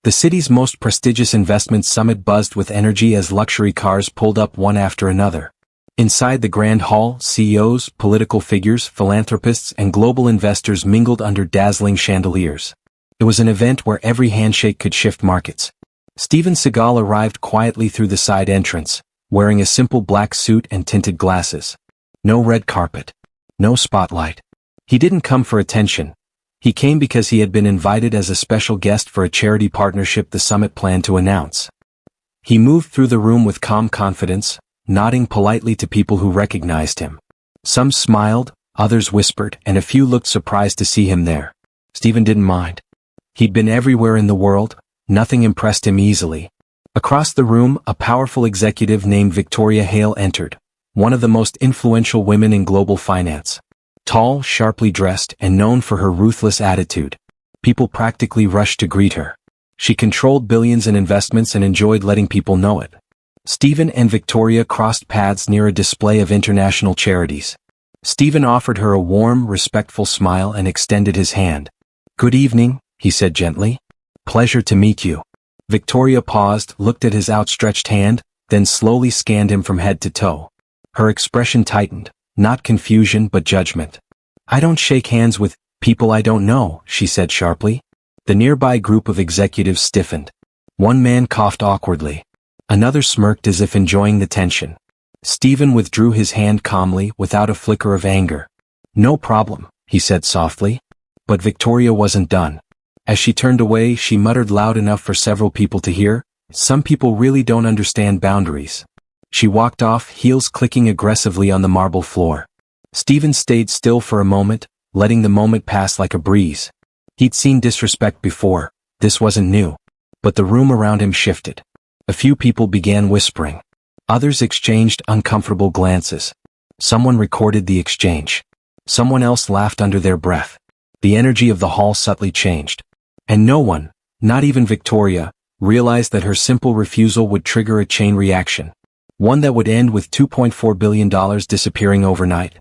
The city's most prestigious investment summit buzzed with energy as luxury cars pulled up one after another. Inside the grand hall, CEOs, political figures, philanthropists, and global investors mingled under dazzling chandeliers. It was an event where every handshake could shift markets. Steven Seagal arrived quietly through the side entrance, wearing a simple black suit and tinted glasses. No red carpet. No spotlight. He didn't come for attention. He came because he had been invited as a special guest for a charity partnership the summit planned to announce. He moved through the room with calm confidence, nodding politely to people who recognized him. Some smiled, others whispered, and a few looked surprised to see him there. Steven didn't mind. He'd been everywhere in the world, nothing impressed him easily. Across the room, a powerful executive named Victoria Hale entered, one of the most influential women in global finance. Tall, sharply dressed, and known for her ruthless attitude. People practically rushed to greet her. She controlled billions in investments and enjoyed letting people know it. Steven and Victoria crossed paths near a display of international charities. Steven offered her a warm, respectful smile and extended his hand. "Good evening," he said gently. "Pleasure to meet you." Victoria paused, looked at his outstretched hand, then slowly scanned him from head to toe. Her expression tightened, not confusion but judgment. "I don't shake hands with people I don't know," she said sharply. The nearby group of executives stiffened. One man coughed awkwardly. Another smirked as if enjoying the tension. Steven withdrew his hand calmly, without a flicker of anger. "No problem," he said softly. But Victoria wasn't done. As she turned away, she muttered loud enough for several people to hear, "Some people really don't understand boundaries." She walked off, heels clicking aggressively on the marble floor. Steven stayed still for a moment, letting the moment pass like a breeze. He'd seen disrespect before. This wasn't new. But the room around him shifted. A few people began whispering. Others exchanged uncomfortable glances. Someone recorded the exchange. Someone else laughed under their breath. The energy of the hall subtly changed. And no one, not even Victoria, realized that her simple refusal would trigger a chain reaction. One that would end with $2.4 billion disappearing overnight.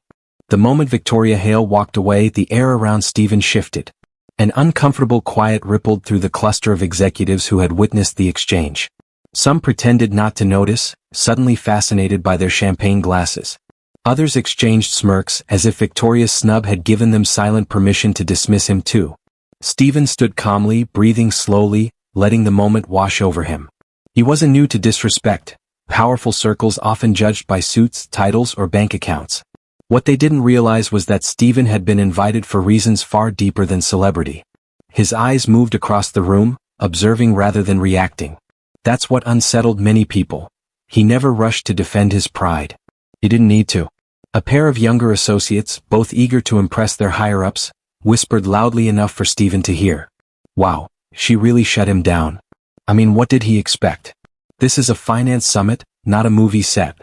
The moment Victoria Hale walked away, the air around Steven shifted. An uncomfortable quiet rippled through the cluster of executives who had witnessed the exchange. Some pretended not to notice, suddenly fascinated by their champagne glasses. Others exchanged smirks, as if Victoria's snub had given them silent permission to dismiss him too. Steven stood calmly, breathing slowly, letting the moment wash over him. He wasn't new to disrespect. Powerful circles often judged by suits, titles, or bank accounts. What they didn't realize was that Steven had been invited for reasons far deeper than celebrity. His eyes moved across the room, observing rather than reacting. That's what unsettled many people. He never rushed to defend his pride. He didn't need to. A pair of younger associates, both eager to impress their higher-ups, whispered loudly enough for Steven to hear. "Wow, she really shut him down. I mean, what did he expect? This is a finance summit, not a movie set."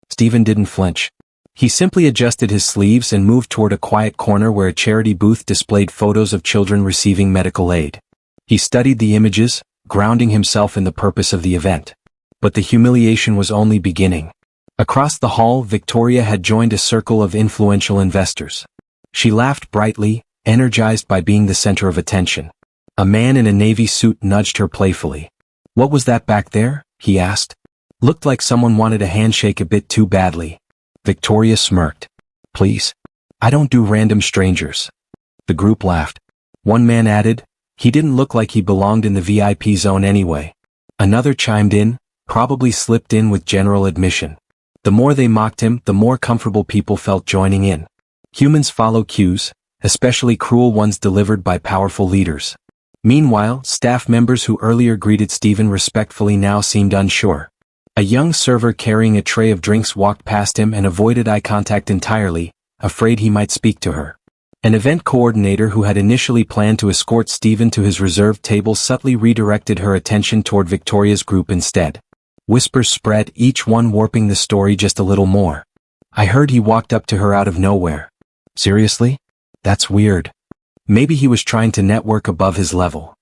Steven didn't flinch. He simply adjusted his sleeves and moved toward a quiet corner where a charity booth displayed photos of children receiving medical aid. He studied the images, grounding himself in the purpose of the event. But the humiliation was only beginning. Across the hall, Victoria had joined a circle of influential investors. She laughed brightly, energized by being the center of attention. A man in a navy suit nudged her playfully. "What was that back there?" he asked. Looked like someone wanted a handshake a bit too badly. Victoria smirked. "Please. I don't do random strangers." The group laughed. One man added, "He didn't look like he belonged in the VIP zone anyway." Another chimed in, "Probably slipped in with general admission." The more they mocked him, the more comfortable people felt joining in. Humans follow cues, especially cruel ones delivered by powerful leaders. Meanwhile, staff members who earlier greeted Steven respectfully now seemed unsure. A young server carrying a tray of drinks walked past him and avoided eye contact entirely, afraid he might speak to her. An event coordinator who had initially planned to escort Steven to his reserved table subtly redirected her attention toward Victoria's group instead. Whispers spread, each one warping the story just a little more. "I heard he walked up to her out of nowhere." "Seriously? That's weird." Maybe he was trying to network above his level.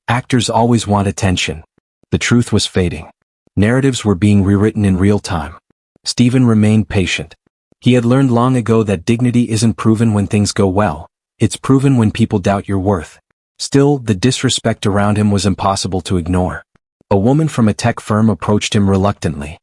Actors always want attention. The truth was fading. Narratives were being rewritten in real time. Steven remained patient. He had learned long ago that dignity isn't proven when things go well. It's proven when people doubt your worth. Still, the disrespect around him was impossible to ignore. A woman from a tech firm approached him reluctantly.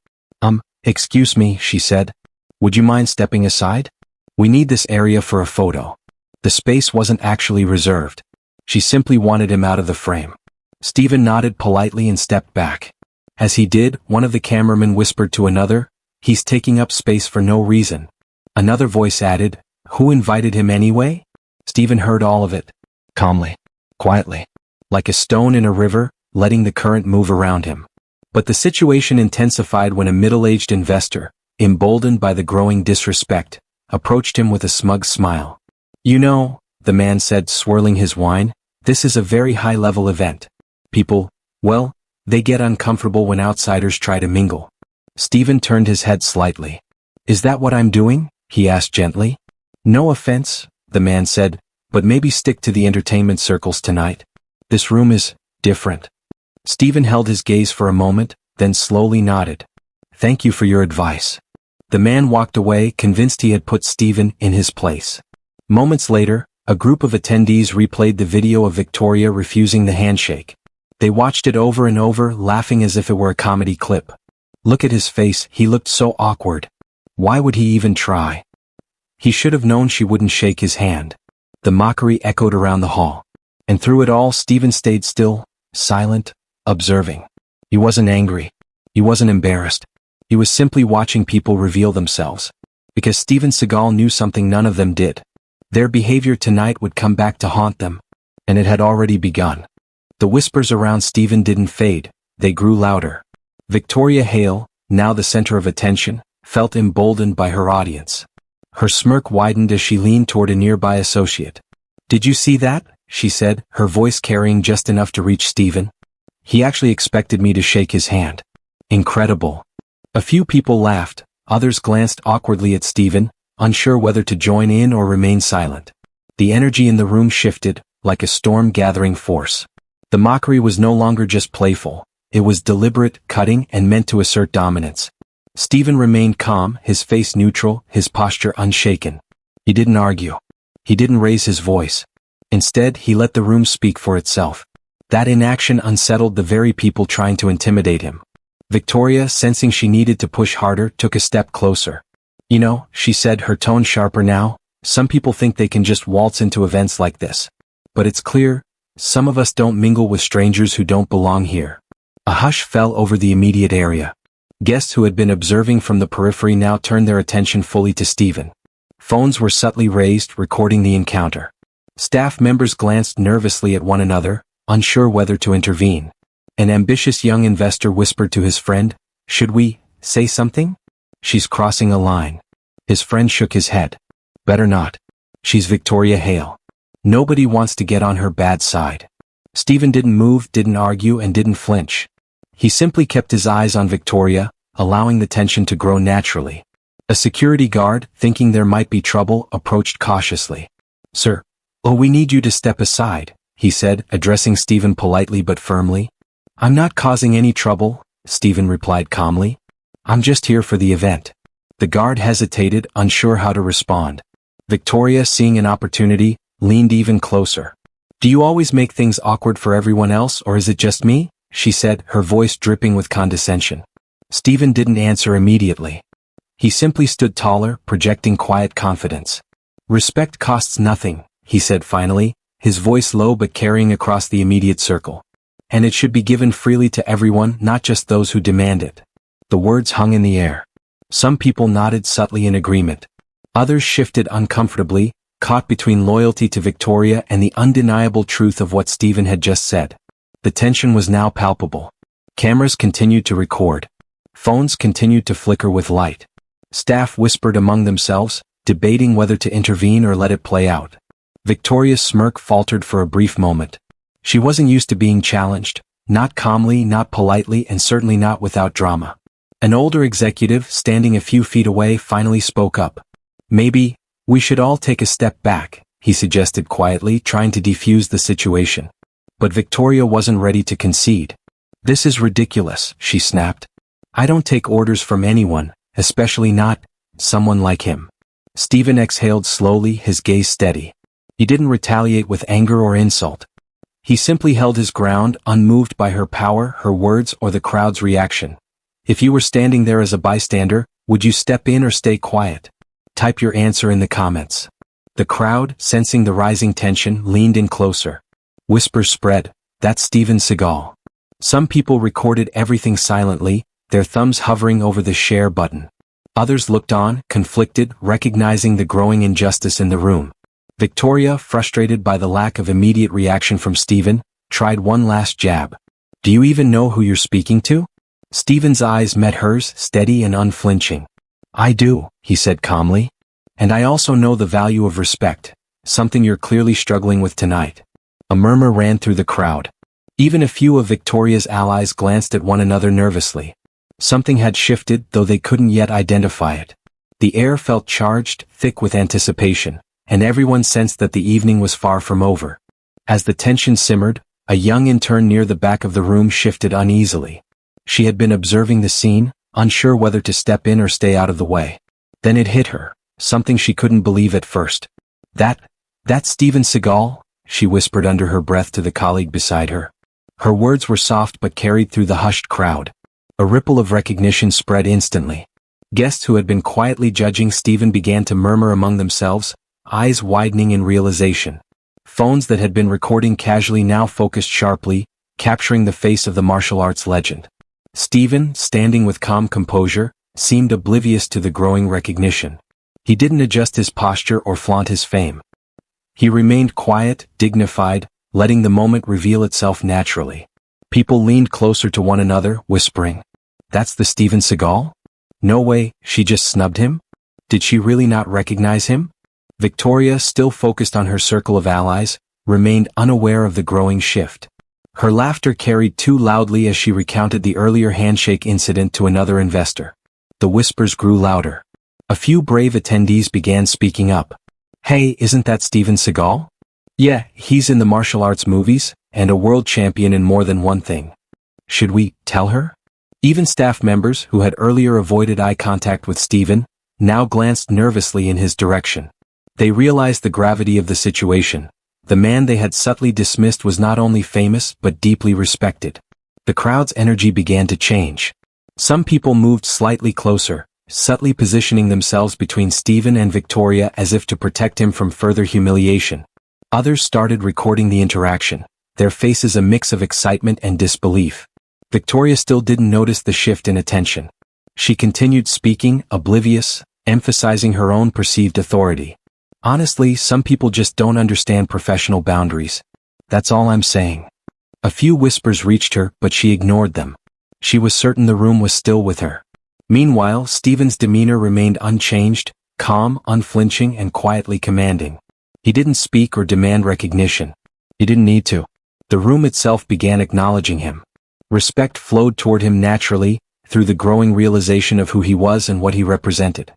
Excuse me, she said. Would you mind stepping aside? We need this area for a photo. The space wasn't actually reserved. She simply wanted him out of the frame. Steven nodded politely and stepped back. As he did, one of the cameramen whispered to another, "He's taking up space for no reason." Another voice added, "Who invited him anyway?" Steven heard all of it. Calmly. Quietly. Like a stone in a river, letting the current move around him. But the situation intensified when a middle-aged investor, emboldened by the growing disrespect, approached him with a smug smile. "You know," the man said, swirling his wine, "this is a very high-level event. People, well, they get uncomfortable when outsiders try to mingle." Steven turned his head slightly. "Is that what I'm doing?" he asked gently. "No offense," the man said, "but maybe stick to the entertainment circles tonight. This room is different." Steven held his gaze for a moment, then slowly nodded. "Thank you for your advice." The man walked away, convinced he had put Steven in his place. Moments later, a group of attendees replayed the video of Victoria refusing the handshake. They watched it over and over, laughing as if it were a comedy clip. Look at his face, he looked so awkward. Why would he even try? He should have known she wouldn't shake his hand. The mockery echoed around the hall. And through it all, Steven stayed still, silent, observing. He wasn't angry. He wasn't embarrassed. He was simply watching people reveal themselves. Because Steven Seagal knew something none of them did. Their behavior tonight would come back to haunt them. And it had already begun. The whispers around Steven didn't fade, they grew louder. Victoria Hale, now the center of attention, felt emboldened by her audience. Her smirk widened as she leaned toward a nearby associate. "Did you see that?" she said, her voice carrying just enough to reach Steven. "He actually expected me to shake his hand. Incredible." A few people laughed, others glanced awkwardly at Steven, unsure whether to join in or remain silent. The energy in the room shifted, like a storm gathering force. The mockery was no longer just playful, it was deliberate, cutting, and meant to assert dominance. Steven remained calm, his face neutral, his posture unshaken. He didn't argue. He didn't raise his voice. Instead, he let the room speak for itself. That inaction unsettled the very people trying to intimidate him. Victoria, sensing she needed to push harder, took a step closer. "You know," she said, her tone sharper now, "some people think they can just waltz into events like this. But it's clear, some of us don't mingle with strangers who don't belong here." A hush fell over the immediate area. Guests who had been observing from the periphery now turned their attention fully to Steven. Phones were subtly raised, recording the encounter. Staff members glanced nervously at one another, unsure whether to intervene. An ambitious young investor whispered to his friend, "Should we say something? She's crossing a line." His friend shook his head. "Better not. She's Victoria Hale. Nobody wants to get on her bad side." Steven didn't move, didn't argue, and didn't flinch. He simply kept his eyes on Victoria, allowing the tension to grow naturally. A security guard, thinking there might be trouble, approached cautiously. "Sir, we need you to step aside," he said, addressing Steven politely but firmly. "I'm not causing any trouble," Steven replied calmly. "I'm just here for the event." The guard hesitated, unsure how to respond. Victoria, seeing an opportunity, leaned even closer. "Do you always make things awkward for everyone else, or is it just me?" she said, her voice dripping with condescension. Steven didn't answer immediately. He simply stood taller, projecting quiet confidence. "Respect costs nothing," he said finally, his voice low but carrying across the immediate circle. "And it should be given freely to everyone, not just those who demand it." The words hung in the air. Some people nodded subtly in agreement. Others shifted uncomfortably, caught between loyalty to Victoria and the undeniable truth of what Steven had just said. The tension was now palpable. Cameras continued to record. Phones continued to flicker with light. Staff whispered among themselves, debating whether to intervene or let it play out. Victoria's smirk faltered for a brief moment. She wasn't used to being challenged, not calmly, not politely, and certainly not without drama. An older executive, standing a few feet away, finally spoke up. "Maybe we should all take a step back," he suggested quietly, trying to defuse the situation. But Victoria wasn't ready to concede. "This is ridiculous," she snapped. "I don't take orders from anyone, especially not someone like him." Steven exhaled slowly, his gaze steady. He didn't retaliate with anger or insult. He simply held his ground, unmoved by her power, her words, or the crowd's reaction. If you were standing there as a bystander, would you step in or stay quiet? Type your answer in the comments. The crowd, sensing the rising tension, leaned in closer. Whispers spread, "That's Steven Seagal." Some people recorded everything silently, their thumbs hovering over the share button. Others looked on, conflicted, recognizing the growing injustice in the room. Victoria, frustrated by the lack of immediate reaction from Steven, tried one last jab. "Do you even know who you're speaking to?" Steven's eyes met hers, steady and unflinching. "I do," he said calmly. "And I also know the value of respect, something you're clearly struggling with tonight." A murmur ran through the crowd. Even a few of Victoria's allies glanced at one another nervously. Something had shifted, though they couldn't yet identify it. The air felt charged, thick with anticipation, and everyone sensed that the evening was far from over. As the tension simmered, a young intern near the back of the room shifted uneasily. She had been observing the scene, unsure whether to step in or stay out of the way. Then it hit her, something she couldn't believe at first. That's Steven Seagal?" she whispered under her breath to the colleague beside her. Her words were soft but carried through the hushed crowd. A ripple of recognition spread instantly. Guests who had been quietly judging Steven began to murmur among themselves, eyes widening in realization. Phones that had been recording casually now focused sharply, capturing the face of the martial arts legend. Steven, standing with calm composure, seemed oblivious to the growing recognition. He didn't adjust his posture or flaunt his fame. He remained quiet, dignified, letting the moment reveal itself naturally. People leaned closer to one another, whispering, "That's the Steven Seagal? No way, she just snubbed him? Did she really not recognize him?" Victoria, still focused on her circle of allies, remained unaware of the growing shift. Her laughter carried too loudly as she recounted the earlier handshake incident to another investor. The whispers grew louder. A few brave attendees began speaking up. "Hey, isn't that Steven Seagal? Yeah, he's in the martial arts movies, and a world champion in more than one thing. Should we tell her?" Even staff members, who had earlier avoided eye contact with Steven, now glanced nervously in his direction. They realized the gravity of the situation. The man they had subtly dismissed was not only famous but deeply respected. The crowd's energy began to change. Some people moved slightly closer, subtly positioning themselves between Steven and Victoria as if to protect him from further humiliation. Others started recording the interaction, their faces a mix of excitement and disbelief. Victoria still didn't notice the shift in attention. She continued speaking, oblivious, emphasizing her own perceived authority. "Honestly, some people just don't understand professional boundaries. That's all I'm saying." A few whispers reached her, but she ignored them. She was certain the room was still with her. Meanwhile, Steven's demeanor remained unchanged, calm, unflinching, and quietly commanding. He didn't speak or demand recognition. He didn't need to. The room itself began acknowledging him. Respect flowed toward him naturally, through the growing realization of who he was and what he represented.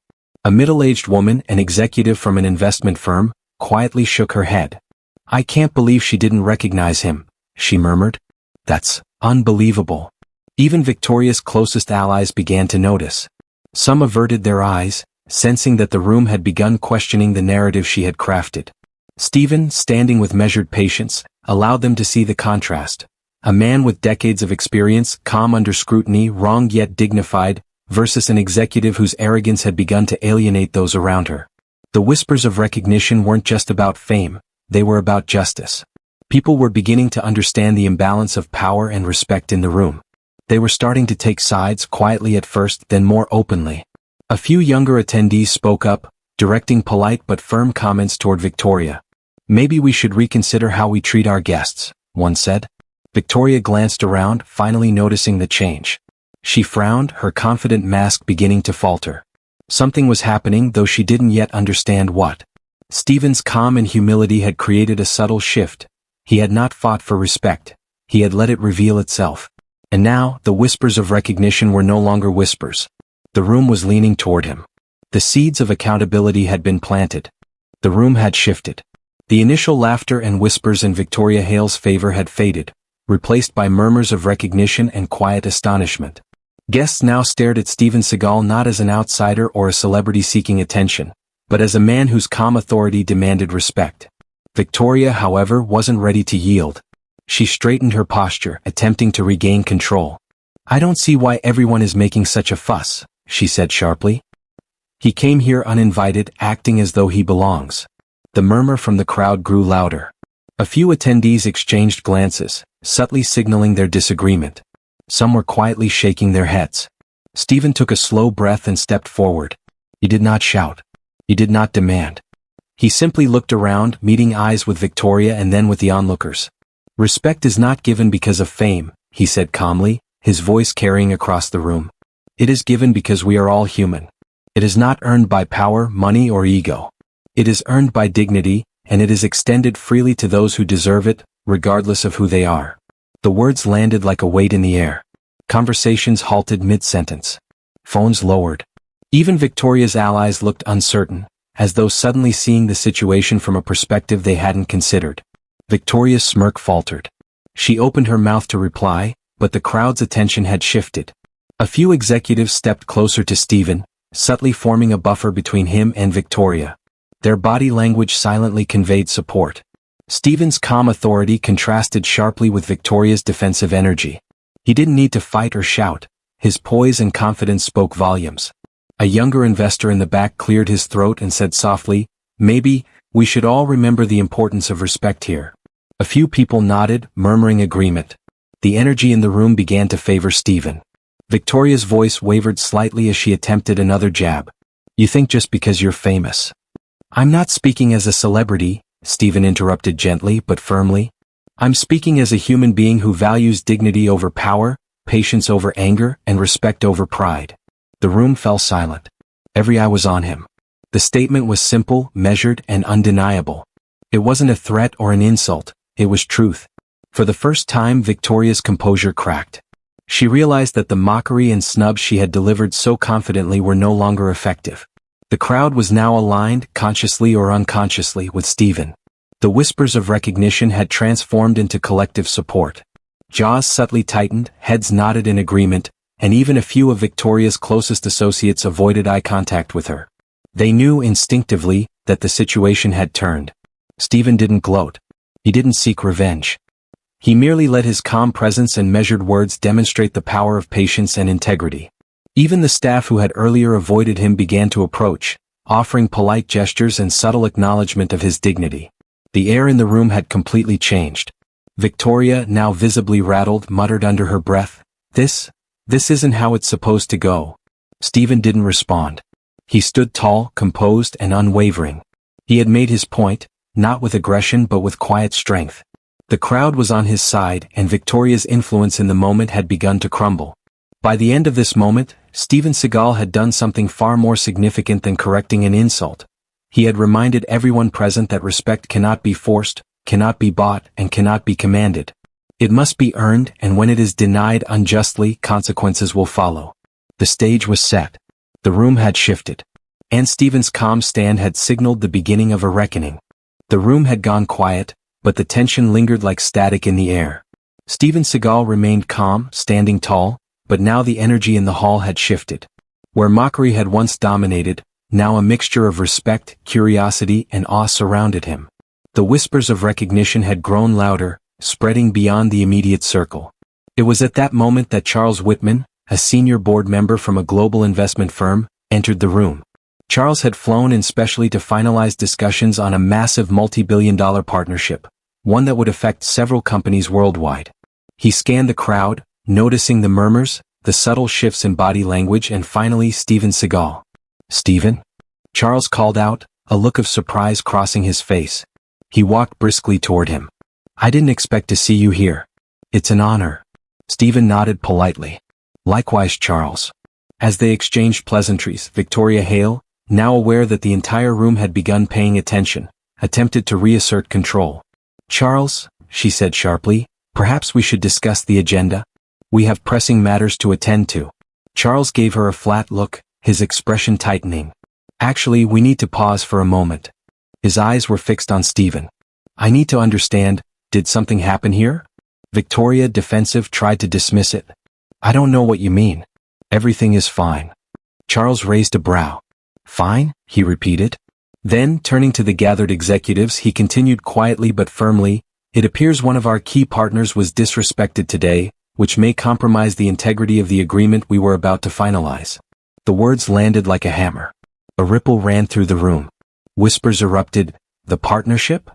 A middle-aged woman, an executive from an investment firm, quietly shook her head. "I can't believe she didn't recognize him," she murmured. "That's unbelievable." Even Victoria's closest allies began to notice. Some averted their eyes, sensing that the room had begun questioning the narrative she had crafted. Steven, standing with measured patience, allowed them to see the contrast. A man with decades of experience, calm under scrutiny, wrong yet dignified, versus an executive whose arrogance had begun to alienate those around her. The whispers of recognition weren't just about fame, they were about justice. People were beginning to understand the imbalance of power and respect in the room. They were starting to take sides, quietly at first, then more openly. A few younger attendees spoke up, directing polite but firm comments toward Victoria. "Maybe we should reconsider how we treat our guests," one said. Victoria glanced around, finally noticing the change. She frowned, her confident mask beginning to falter. Something was happening, though she didn't yet understand what. Steven's calm and humility had created a subtle shift. He had not fought for respect. He had let it reveal itself. And now, the whispers of recognition were no longer whispers. The room was leaning toward him. The seeds of accountability had been planted. The room had shifted. The initial laughter and whispers in Victoria Hale's favor had faded, replaced by murmurs of recognition and quiet astonishment. Guests now stared at Steven Seagal not as an outsider or a celebrity seeking attention, but as a man whose calm authority demanded respect. Victoria, however, wasn't ready to yield. She straightened her posture, attempting to regain control. "I don't see why everyone is making such a fuss," she said sharply. "He came here uninvited, acting as though he belongs." The murmur from the crowd grew louder. A few attendees exchanged glances, subtly signaling their disagreement. Some were quietly shaking their heads. Steven took a slow breath and stepped forward. He did not shout. He did not demand. He simply looked around, meeting eyes with Victoria and then with the onlookers. "Respect is not given because of fame," he said calmly, his voice carrying across the room. "It is given because we are all human. It is not earned by power, money, or ego. It is earned by dignity, and it is extended freely to those who deserve it, regardless of who they are." The words landed like a weight in the air. Conversations halted mid-sentence. Phones lowered. Even Victoria's allies looked uncertain, as though suddenly seeing the situation from a perspective they hadn't considered. Victoria's smirk faltered. She opened her mouth to reply, but the crowd's attention had shifted. A few executives stepped closer to Steven, subtly forming a buffer between him and Victoria. Their body language silently conveyed support. Steven's calm authority contrasted sharply with Victoria's defensive energy. He didn't need to fight or shout. His poise and confidence spoke volumes. A younger investor in the back cleared his throat and said softly, "Maybe, we should all remember the importance of respect here." A few people nodded, murmuring agreement. The energy in the room began to favor Steven. Victoria's voice wavered slightly as she attempted another jab. "You think just because you're famous." "I'm not speaking as a celebrity," Steven interrupted gently but firmly. "I'm speaking as a human being who values dignity over power, patience over anger, and respect over pride." The room fell silent. Every eye was on him. The statement was simple, measured, and undeniable. It wasn't a threat or an insult, it was truth. For the first time, Victoria's composure cracked. She realized that the mockery and snubs she had delivered so confidently were no longer effective. The crowd was now aligned, consciously or unconsciously, with Steven. The whispers of recognition had transformed into collective support. Jaws subtly tightened, heads nodded in agreement, and even a few of Victoria's closest associates avoided eye contact with her. They knew instinctively that the situation had turned. Steven didn't gloat. He didn't seek revenge. He merely let his calm presence and measured words demonstrate the power of patience and integrity. Even the staff who had earlier avoided him began to approach, offering polite gestures and subtle acknowledgement of his dignity. The air in the room had completely changed. Victoria, now visibly rattled, muttered under her breath, This isn't how it's supposed to go." Steven didn't respond. He stood tall, composed, and unwavering. He had made his point, not with aggression but with quiet strength. The crowd was on his side, and Victoria's influence in the moment had begun to crumble. By the end of this moment, Steven Seagal had done something far more significant than correcting an insult. He had reminded everyone present that respect cannot be forced, cannot be bought, and cannot be commanded. It must be earned, and when it is denied unjustly, consequences will follow. The stage was set. The room had shifted. And Steven's calm stand had signaled the beginning of a reckoning. The room had gone quiet, but the tension lingered like static in the air. Steven Seagal remained calm, standing tall, but now the energy in the hall had shifted. Where mockery had once dominated, now a mixture of respect, curiosity, and awe surrounded him. The whispers of recognition had grown louder, spreading beyond the immediate circle. It was at that moment that Charles Whitman, a senior board member from a global investment firm, entered the room. Charles had flown in specially to finalize discussions on a massive multi-billion-dollar partnership, one that would affect several companies worldwide. He scanned the crowd, noticing the murmurs, the subtle shifts in body language, and finally Steven Seagal. "Steven?" Charles called out, a look of surprise crossing his face. He walked briskly toward him. "I didn't expect to see you here. It's an honor." Steven nodded politely. "Likewise, Charles." As they exchanged pleasantries, Victoria Hale, now aware that the entire room had begun paying attention, attempted to reassert control. "Charles," she said sharply, "perhaps we should discuss the agenda. We have pressing matters to attend to." Charles gave her a flat look, his expression tightening. "Actually, we need to pause for a moment." His eyes were fixed on Steven. "I need to understand, did something happen here?" Victoria, defensive, tried to dismiss it. "I don't know what you mean. Everything is fine." Charles raised a brow. "Fine?" he repeated. Then, turning to the gathered executives, he continued quietly but firmly, It appears one of our key partners was disrespected today, which may compromise the integrity of the agreement we were about to finalize. The words landed like a hammer. A ripple ran through the room. Whispers erupted. The partnership?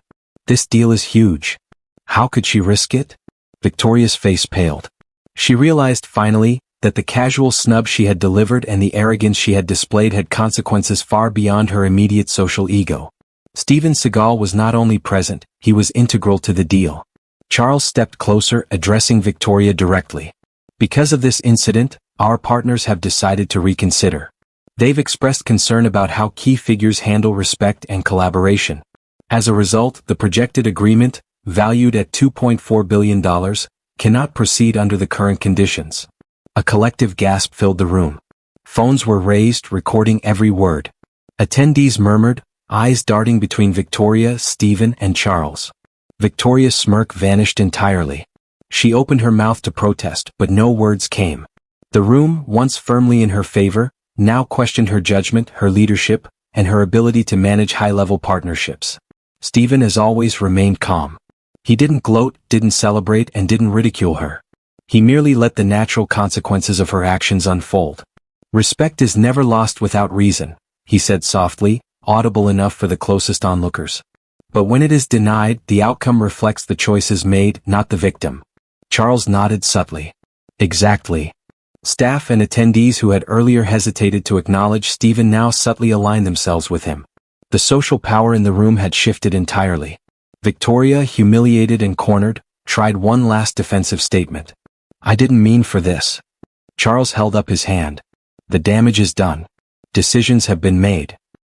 This deal is huge. How could she risk it? Victoria's face paled. She realized finally that the casual snub she had delivered and the arrogance she had displayed had consequences far beyond her immediate social ego. Steven Seagal was not only present, he was integral to the deal. Charles stepped closer, addressing Victoria directly. Because of this incident, our partners have decided to reconsider. They've expressed concern about how key figures handle respect and collaboration. As a result, the projected agreement, valued at $2.4 billion, cannot proceed under the current conditions. A collective gasp filled the room. Phones were raised, recording every word. Attendees murmured, eyes darting between Victoria, Steven, and Charles. Victoria's smirk vanished entirely. She opened her mouth to protest, but no words came. The room, once firmly in her favor, now questioned her judgment, her leadership, and her ability to manage high-level partnerships. Steven, as always, remained calm. He didn't gloat, didn't celebrate, and didn't ridicule her. He merely let the natural consequences of her actions unfold. Respect is never lost without reason, he said softly, audible enough for the closest onlookers. But when it is denied, the outcome reflects the choices made, not the victim. Charles nodded subtly. Exactly. Staff and attendees who had earlier hesitated to acknowledge Steven now subtly aligned themselves with him. The social power in the room had shifted entirely. Victoria, humiliated and cornered, tried one last defensive statement. I didn't mean for this. Charles held up his hand. The damage is done. Decisions have been made.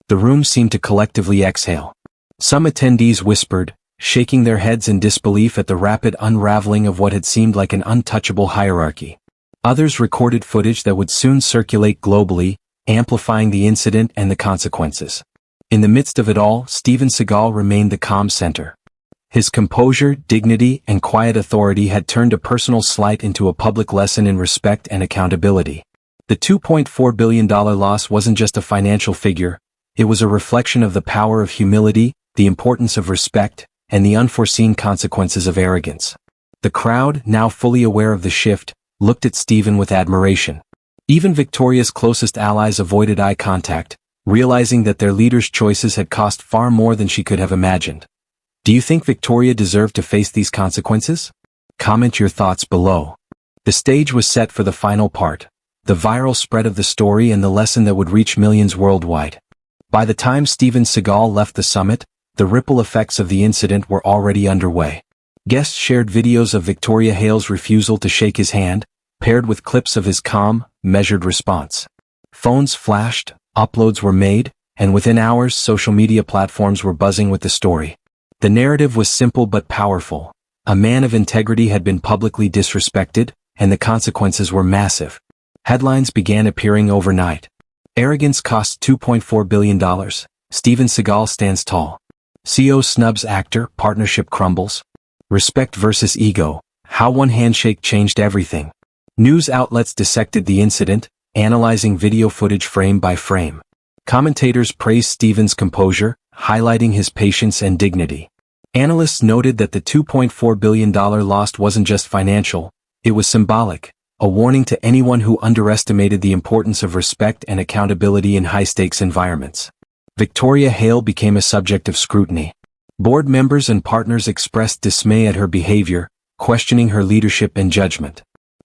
The room seemed to collectively exhale. Some attendees whispered, shaking their heads in disbelief at the rapid unraveling of what had seemed like an untouchable hierarchy. Others recorded footage that would soon circulate globally, amplifying the incident and the consequences. In the midst of it all, Steven Seagal remained the calm center. His composure, dignity, and quiet authority had turned a personal slight into a public lesson in respect and accountability. The $2.4 billion loss wasn't just a financial figure, it was a reflection of the power of humility, the importance of respect, and the unforeseen consequences of arrogance. The crowd, now fully aware of the shift, looked at Steven with admiration. Even Victoria's closest allies avoided eye contact, realizing that their leader's choices had cost far more than she could have imagined. Do you think Victoria deserved to face these consequences? Comment your thoughts below. The stage was set for the final part, the viral spread of the story and the lesson that would reach millions worldwide. By the time Steven Seagal left the summit, the ripple effects of the incident were already underway. Guests shared videos of Victoria Hale's refusal to shake his hand, paired with clips of his calm, measured response. Phones flashed, uploads were made, and within hours social media platforms were buzzing with the story. The narrative was simple but powerful. A man of integrity had been publicly disrespected, and the consequences were massive. Headlines began appearing overnight. Arrogance cost $2.4 billion. Steven Seagal stands tall. CEO snubs actor, partnership crumbles. Respect versus ego. How one handshake changed everything. News outlets dissected the incident, analyzing video footage frame by frame. Commentators praised Steven's composure, highlighting his patience and dignity. Analysts noted that the $2.4 billion loss wasn't just financial, it was symbolic, a warning to anyone who underestimated the importance of respect and accountability in high-stakes environments. Victoria Hale became a subject of scrutiny. Board members and partners expressed dismay at her behavior, questioning her leadership and judgment.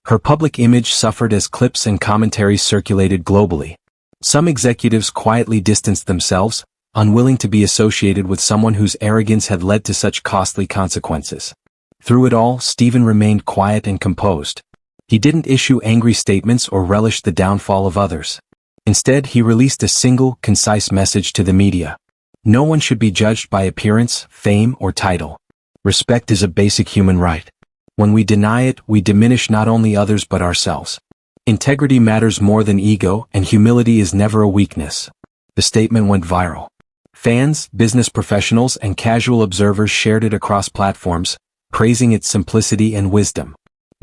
Her public image suffered as clips and commentaries circulated globally. Some executives quietly distanced themselves, unwilling to be associated with someone whose arrogance had led to such costly consequences. Through it all, Steven remained quiet and composed. He didn't issue angry statements or relish the downfall of others. Instead, he released a single, concise message to the media. No one should be judged by appearance, fame, or title. Respect is a basic human right. When we deny it, we diminish not only others but ourselves. Integrity matters more than ego, and humility is never a weakness. The statement went viral. Fans, business professionals, and casual observers shared it across platforms, praising its simplicity and wisdom.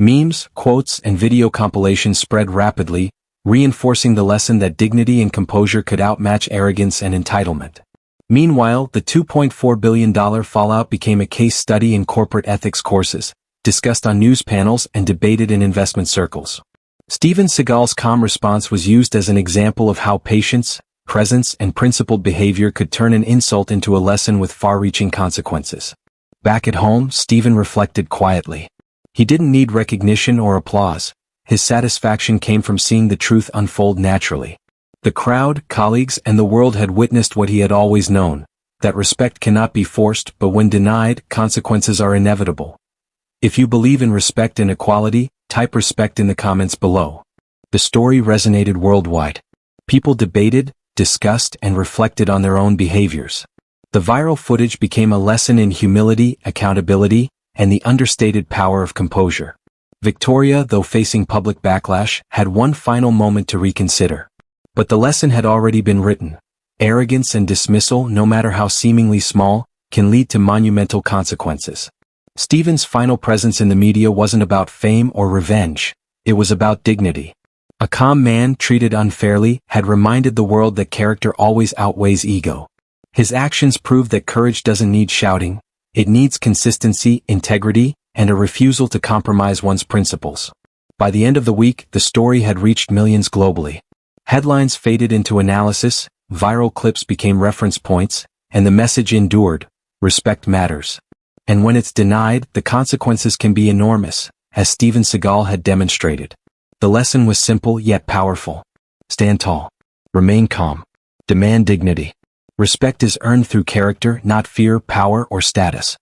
Memes, quotes, and video compilations spread rapidly, reinforcing the lesson that dignity and composure could outmatch arrogance and entitlement. Meanwhile, the $2.4 billion fallout became a case study in corporate ethics courses, discussed on news panels and debated in investment circles. Steven Seagal's calm response was used as an example of how patience, presence, and principled behavior could turn an insult into a lesson with far-reaching consequences. Back at home, Steven reflected quietly. He didn't need recognition or applause. His satisfaction came from seeing the truth unfold naturally. The crowd, colleagues, and the world had witnessed what he had always known, that respect cannot be forced, but when denied, consequences are inevitable. If you believe in respect and equality, type respect in the comments below. The story resonated worldwide. People debated, discussed, and reflected on their own behaviors. The viral footage became a lesson in humility, accountability, and the understated power of composure. Victoria, though facing public backlash, had one final moment to reconsider. But the lesson had already been written. Arrogance and dismissal, no matter how seemingly small, can lead to monumental consequences. Steven's final presence in the media wasn't about fame or revenge. It was about dignity. A calm man treated unfairly had reminded the world that character always outweighs ego. His actions proved that courage doesn't need shouting. It needs consistency, integrity, and a refusal to compromise one's principles. By the end of the week, the story had reached millions globally. Headlines faded into analysis, viral clips became reference points, and the message endured: respect matters. And when it's denied, the consequences can be enormous, as Steven Seagal had demonstrated. The lesson was simple yet powerful. Stand tall. Remain calm. Demand dignity. Respect is earned through character, not fear, power, or status.